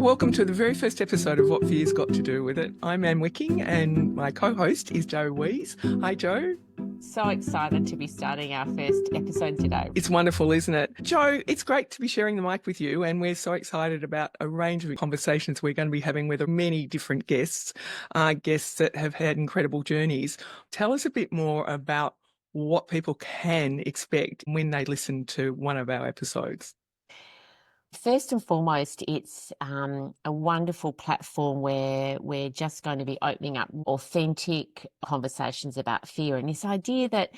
Well, welcome to the very first episode of What Fear's Got to Do with It. I'm Anne Wicking and my co-host is Jo Wiese. Hi, Jo. So excited to be starting our first episode today. It's wonderful, isn't it? Jo, it's great to be sharing the mic with you, and we're so excited about a range of conversations we're going to be having with many different guests that have had incredible journeys. Tell us a bit more about what people can expect when they listen to one of our episodes. First and foremost, it's a wonderful platform where we're just going to be opening up authentic conversations about fear, and this idea that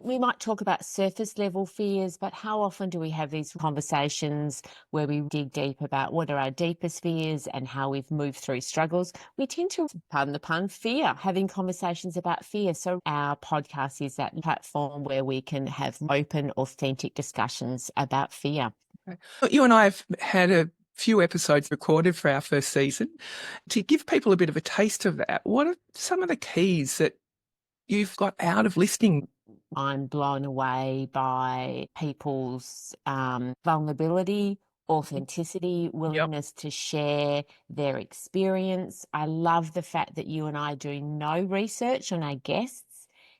we might talk about surface level fears, but how often do we have these conversations where we dig deep about what are our deepest fears and how we've moved through struggles? We tend to, pardon the pun, fear, having conversations about fear. So our podcast is that platform where we can have open, authentic discussions about fear. You and I have had a few episodes recorded for our first season. To give people a bit of a taste of that, what are some of the keys that you've got out of listening? I'm blown away by people's vulnerability, authenticity, willingness to share their experience. I love the fact that you and I do no research on our guests.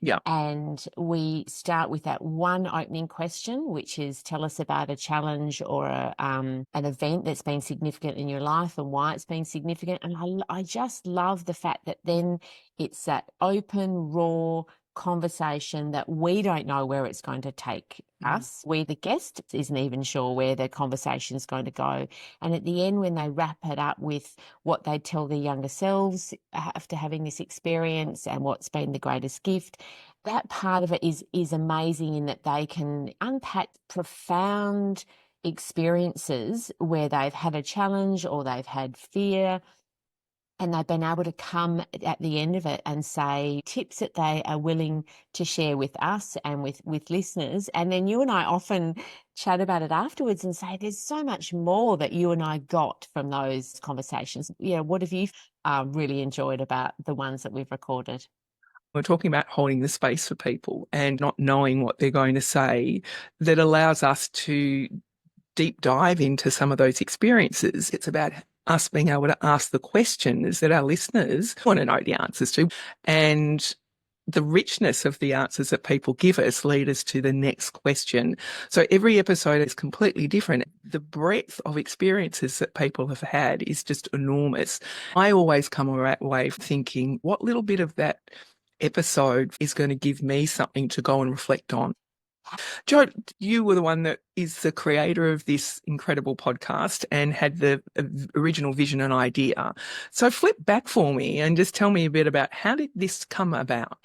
Yeah. And we start with that one opening question, which is tell us about a challenge or an event that's been significant in your life and why it's been significant. And I just love the fact that then it's that open, raw conversation that we don't know where it's going to take us. We, the guest, isn't even sure where the conversation is going to go. And at the end, when they wrap it up with what they tell their younger selves after having this experience and what's been the greatest gift, that part of it is amazing in that they can unpack profound experiences where they've had a challenge or they've had fear, and they've been able to come at the end of it and say tips that they are willing to share with us and with listeners. And then you and I often chat about it afterwards and say, there's so much more that you and I got from those conversations. Yeah, what have you really enjoyed about the ones that we've recorded? We're talking about holding the space for people and not knowing what they're going to say that allows us to deep dive into some of those experiences. It's about us being able to ask the questions that our listeners want to know the answers to, and the richness of the answers that people give us lead us to the next question. So every episode is completely different. The breadth of experiences that people have had is just enormous. I always come away thinking, what little bit of that episode is going to give me something to go and reflect on? Jo, you were the one that is the creator of this incredible podcast and had the original vision and idea. So flip back for me and just tell me a bit about how did this come about?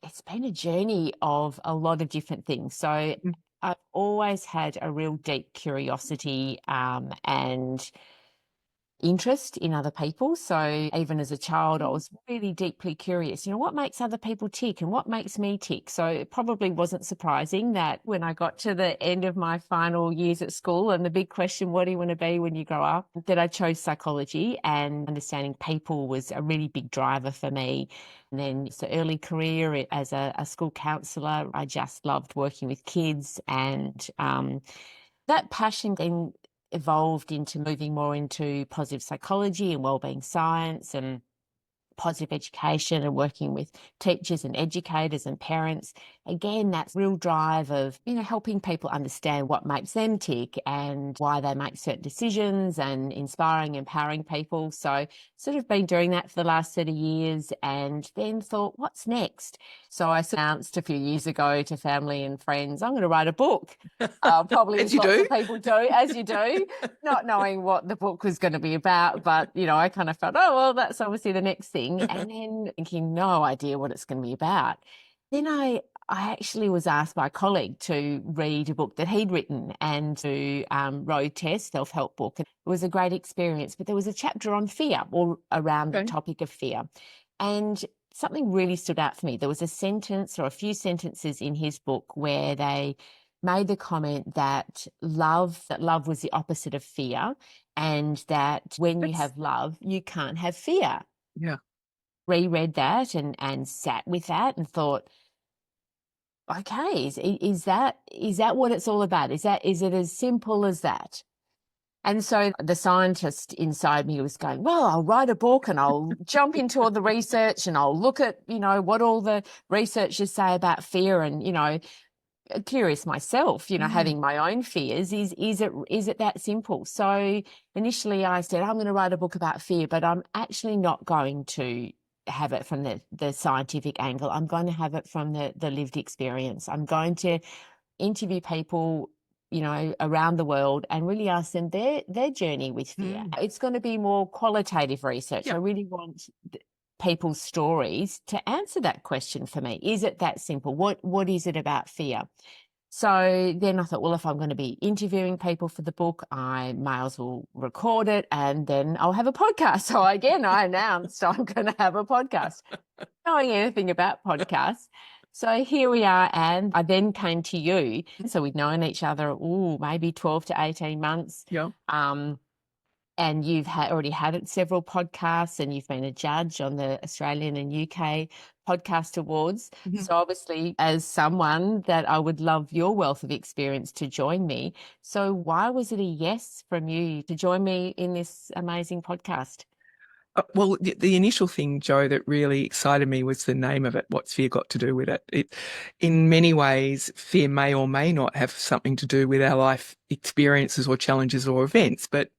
It's been a journey of a lot of different things. So I've always had a real deep curiosity and interest in other people. So even as a child, I was really deeply curious, what makes other people tick and what makes me tick? So it probably wasn't surprising that when I got to the end of my final years at school and the big question, what do you want to be when you grow up, that I chose psychology, and understanding people was a really big driver for me. And then so early career as a school counsellor, I just loved working with kids, and that passion then evolved into moving more into positive psychology and wellbeing science and positive education and working with teachers and educators and parents. Again, that real drive of, helping people understand what makes them tick and why they make certain decisions, and inspiring, empowering people. So sort of been doing that for the last 30 years, and then thought, what's next? So I announced a few years ago to family and friends, I'm going to write a book. Probably As you lots do. of people do, as you do, not knowing what the book was going to be about. But, I kind of felt, oh, well, that's obviously the next thing. And then thinking, no idea what it's going to be about. Then I actually was asked by a colleague to read a book that he'd written and to road test, self-help book. It was a great experience, but there was a chapter on fear, or around the topic of fear. And something really stood out for me. There was a sentence or a few sentences in his book where they made the comment that love was the opposite of fear, and that when you have love, you can't have fear. Yeah. Reread that and sat with that and thought, okay, is that what it's all about? Is it as simple as that? And so the scientist inside me was going, well, I'll write a book and I'll jump into all the research and I'll look at, what all the researchers say about fear and, curious myself, having my own fears. Is it that simple? So initially I said, I'm going to write a book about fear, but I'm actually not going to have it from the scientific angle. I'm going to have it from the lived experience. I'm going to interview people around the world and really ask them their journey with fear. It's going to be more qualitative research. I really want people's stories to answer that question for me. Is it that simple? What is it about fear? So then I thought, well, if I'm going to be interviewing people for the book, I may as well record it and then I'll have a podcast. So again, I announced I'm going to have a podcast. Knowing anything about podcasts. So here we are, and I then came to you. So we'd known each other, maybe 12 to 18 months. Yeah. And you've already had several podcasts, and you've been a judge on the Australian and UK podcast awards. So obviously, as someone that I would love your wealth of experience to join me. So why was it a yes from you to join me in this amazing podcast? Well, the initial thing, Jo, that really excited me was the name of it. What's fear got to do with it? In many ways, fear may or may not have something to do with our life experiences or challenges or events, but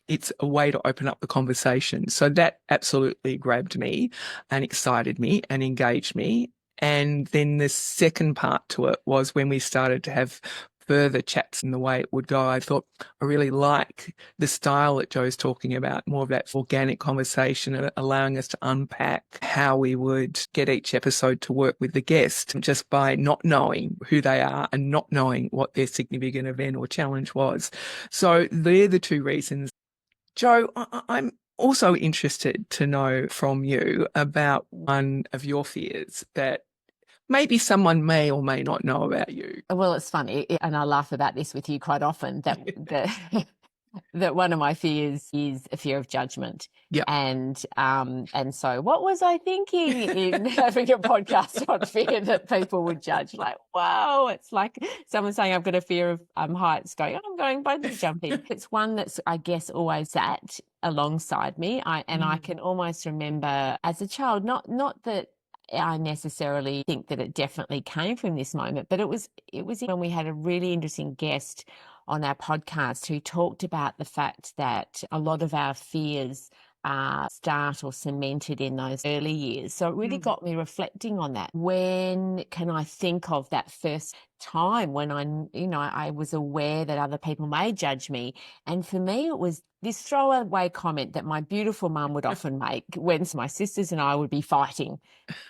it's a way to open up the conversation. So that absolutely grabbed me and excited me and engaged me. And then the second part to it was when we started to have further chats and the way it would go, I thought I really like the style that Jo's talking about, more of that organic conversation, allowing us to unpack how we would get each episode to work with the guest just by not knowing who they are and not knowing what their significant event or challenge was. So they're the two reasons. Jo, I'm also interested to know from you about one of your fears that maybe someone may or may not know about you. Well, it's funny, and I laugh about this with you quite often, that that one of my fears is a fear of judgment. Yeah. And so what was I thinking in having a podcast on fear that people would judge? Like, wow, it's like someone saying I've got a fear of heights, going, I'm going bungee jumping. It's one that's, I guess, always sat alongside me. I can almost remember as a child, not that I necessarily think that it definitely came from this moment, but it was when we had a really interesting guest on our podcast who talked about the fact that a lot of our fears start or cemented in those early years. So it really got me reflecting on that. When can I think of that first time when I was aware that other people may judge me? And for me, it was this throwaway comment that my beautiful mum would often make when my sisters and I would be fighting.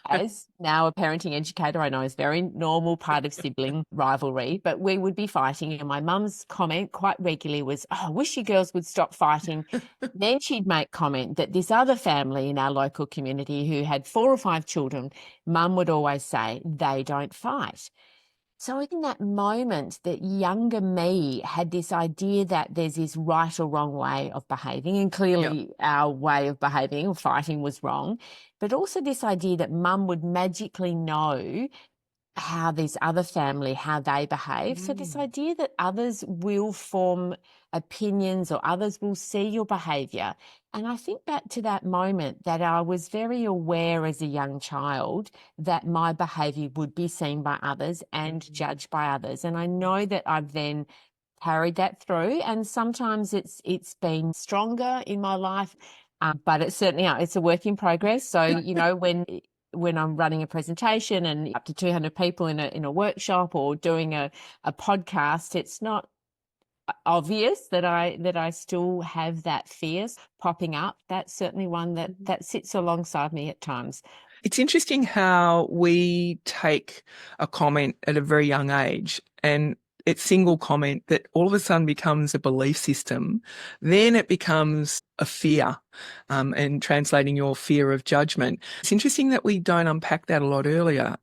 As now a parenting educator, I know is very normal part of sibling rivalry, but we would be fighting. And my mum's comment quite regularly was, oh, I wish you girls would stop fighting. Then she'd make comment that this other family in our local community who had 4 or 5 children, mum would always say, they don't fight. So in that moment, that younger me had this idea that there's this right or wrong way of behaving, and clearly our way of behaving or fighting was wrong, but also this idea that mum would magically know how this other family, how they behave. So this idea that others will form opinions or others will see your behaviour. And I think back to that moment that I was very aware as a young child that my behaviour would be seen by others and judged by others. And I know that I've then carried that through, and sometimes it's been stronger in my life, but it's a work in progress. So, when I'm running a presentation and up to 200 people in a workshop or doing a podcast, it's not obvious that I still have that fears popping up. That's certainly one that sits alongside me at times. It's interesting how we take a comment at a very young age and it's single comment that all of a sudden becomes a belief system. Then it becomes a fear, and translating your fear of judgment. It's interesting that we don't unpack that a lot earlier.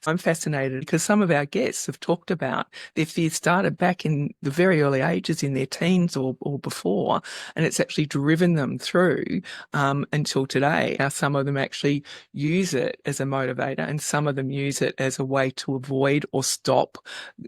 I'm fascinated because some of our guests have talked about their fears started back in the very early ages in their teens or before, and it's actually driven them through until today. Now, some of them actually use it as a motivator, and some of them use it as a way to avoid or stop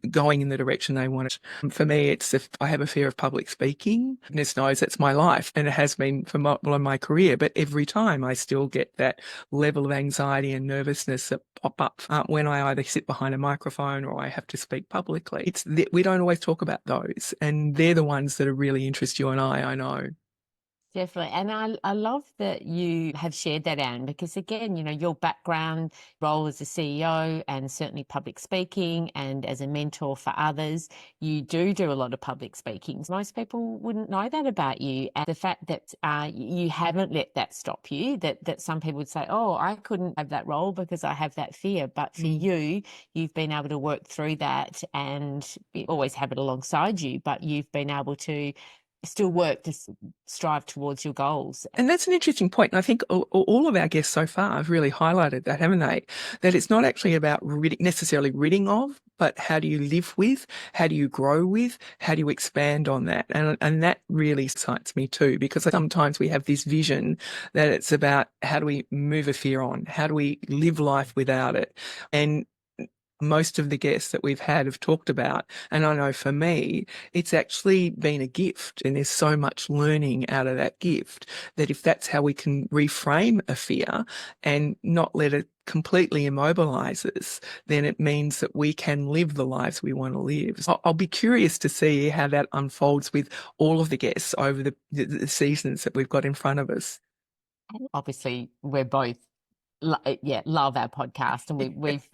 going in the direction they want to. For me, it's if I have a fear of public speaking, goodness knows that's my life, and it has been for my career. But every time I still get that level of anxiety and nervousness that pop up when I either sit behind a microphone or I have to speak publicly. We don't always talk about those, and they're the ones that really interest you and I know. Definitely. And I love that you have shared that, Anne, because again, your background role as a CEO and certainly public speaking and as a mentor for others, you do a lot of public speaking. Most people wouldn't know that about you. And the fact that you haven't let that stop you, that some people would say, oh, I couldn't have that role because I have that fear. But for you, you've been able to work through that and always have it alongside you, but you've been able to still work to strive towards your goals. And that's an interesting point. And I think all of our guests so far have really highlighted that, haven't they? That it's not actually about necessarily ridding of, but how do you live with? How do you grow with? How do you expand on that? And that really excites me too, because sometimes we have this vision that it's about how do we move a fear on? How do we live life without it? And most of the guests that we've had have talked about. And I know for me, it's actually been a gift, and there's so much learning out of that gift that if that's how we can reframe a fear and not let it completely immobilize us, then it means that we can live the lives we want to live. So I'll be curious to see how that unfolds with all of the guests over the seasons that we've got in front of us. Obviously, we're both love our podcast, and we've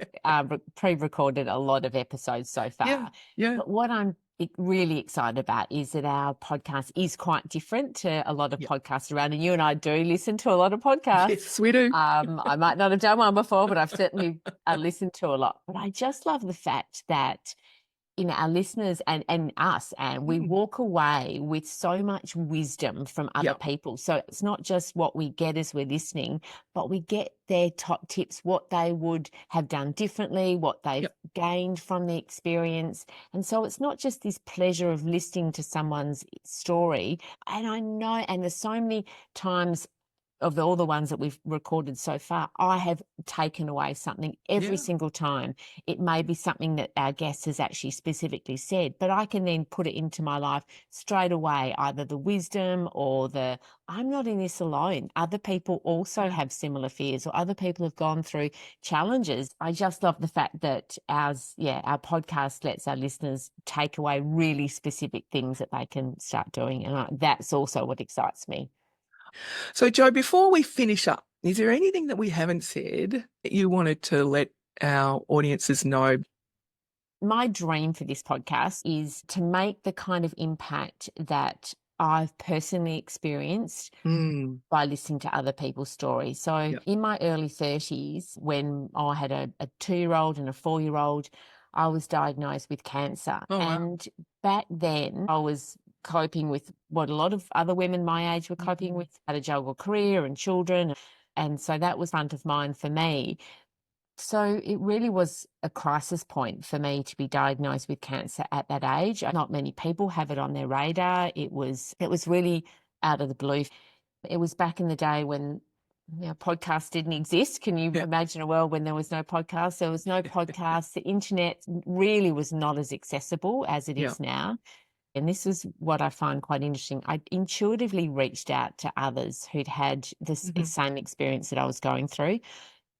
pre-recorded a lot of episodes so far. Yeah. But what I'm really excited about is that our podcast is quite different to a lot of podcasts around, and you and I do listen to a lot of podcasts. Yes, we do. I might not have done one before, but I've certainly listened to a lot. But I just love the fact that our listeners and us, and we walk away with so much wisdom from other people. So it's not just what we get as we're listening, but we get their top tips, what they would have done differently, what they've gained from the experience. And so it's not just this pleasure of listening to someone's story. And I know, and there's so many times of all the ones that we've recorded so far, I have taken away something every single time. It may be something that our guest has actually specifically said, but I can then put it into my life straight away, either the wisdom or I'm not in this alone. Other people also have similar fears, or other people have gone through challenges. I just love the fact that our podcast lets our listeners take away really specific things that they can start doing. And that's also what excites me. So, Jo, before we finish up, is there anything that we haven't said that you wanted to let our audiences know? My dream for this podcast is to make the kind of impact that I've personally experienced by listening to other people's stories. So in my early 30s, when I had a 2-year-old and a 4-year-old, I was diagnosed with cancer. And back then I was coping with what a lot of other women my age were coping with, how to juggle career and children. And so that was front of mind for me. So it really was a crisis point for me to be diagnosed with cancer at that age. Not many people have it on their radar. It was really out of the blue. It was back in the day when podcasts didn't exist. Can you imagine a world when there was no podcast? There was no podcast. The internet really was not as accessible as it is now. And this is what I find quite interesting. I intuitively reached out to others who'd had this same experience that I was going through.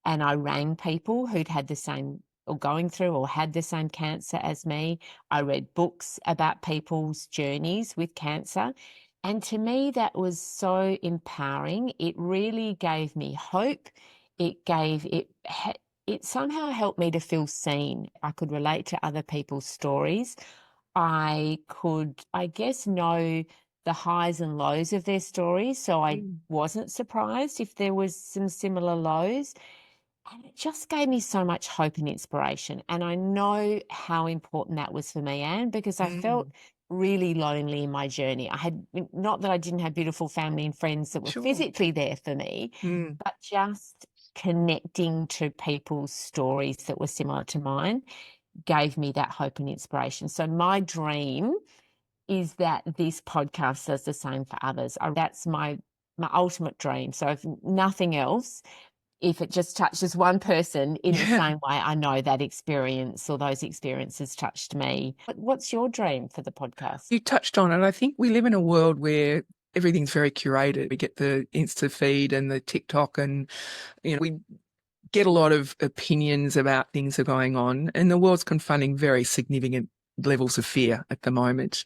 And I rang people who'd had the same or going through or had the same cancer as me. I read books about people's journeys with cancer. And to me, that was so empowering. It really gave me hope. It somehow helped me to feel seen. I could relate to other people's stories. I could, I guess, know the highs and lows of their stories. So I wasn't surprised if there was some similar lows. And it just gave me so much hope and inspiration. And I know how important that was for me, Anne, because I felt really lonely in my journey. I had, not that I didn't have beautiful family and friends that were Sure. physically there for me, but just connecting to people's stories that were similar to mine gave me that hope and inspiration. So my dream is that this podcast does the same for others. That's my ultimate dream. So if nothing else, if it just touches one person in the same way, I know that experience or those experiences touched me. What's your dream for the podcast? You touched on it. I think we live in a world where everything's very curated. We get the Insta feed and the TikTok, and we get a lot of opinions about things that are going on, and the world's confronting very significant levels of fear at the moment.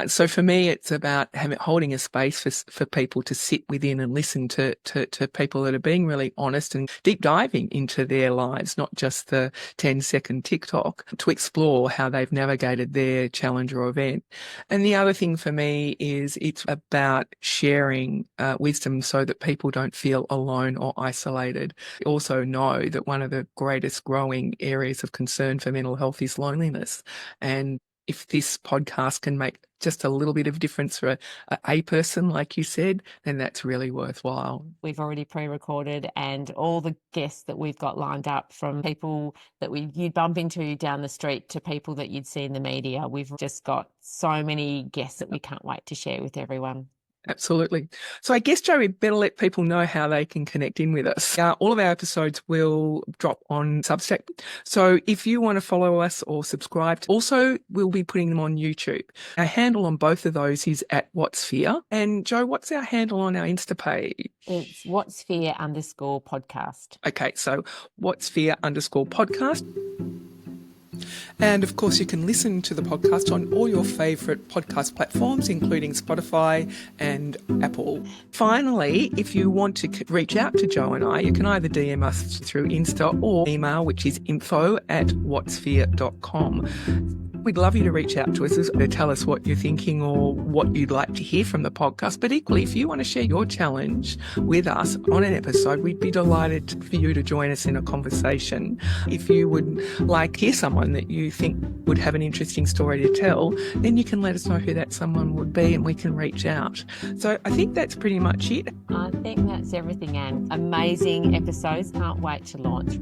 So for me, it's about holding a space for people to sit within and listen to people that are being really honest and deep diving into their lives, not just the 10-second TikTok, to explore how they've navigated their challenge or event. And the other thing for me is it's about sharing wisdom so that people don't feel alone or isolated. We also know that one of the greatest growing areas of concern for mental health is loneliness. And if this podcast can make just a little bit of difference for a person, like you said, then that's really worthwhile. We've already pre-recorded, and all the guests that we've got lined up, from people that you'd bump into down the street to people that you'd see in the media. We've just got so many guests that we can't wait to share with everyone. Absolutely. So I guess, Jo, we better let people know how they can connect in with us. All of our episodes will drop on Substack. So if you want to follow us or subscribe, also we'll be putting them on YouTube. Our handle on both of those is @What'sFear. And Jo, what's our handle on our Insta page? It's what'sfear_podcast. Okay, so what'sfear_podcast. And of course, you can listen to the podcast on all your favourite podcast platforms, including Spotify and Apple. Finally, if you want to reach out to Jo and I, you can either DM us through Insta or email, which is info@what'sfear.com. We'd love you to reach out to us to tell us what you're thinking or what you'd like to hear from the podcast. But equally, if you want to share your challenge with us on an episode, we'd be delighted for you to join us in a conversation. If you would like to hear someone that you think would have an interesting story to tell, then you can let us know who that someone would be and we can reach out. So I think that's pretty much it. I think that's everything, Anne. Amazing episodes. Can't wait to launch.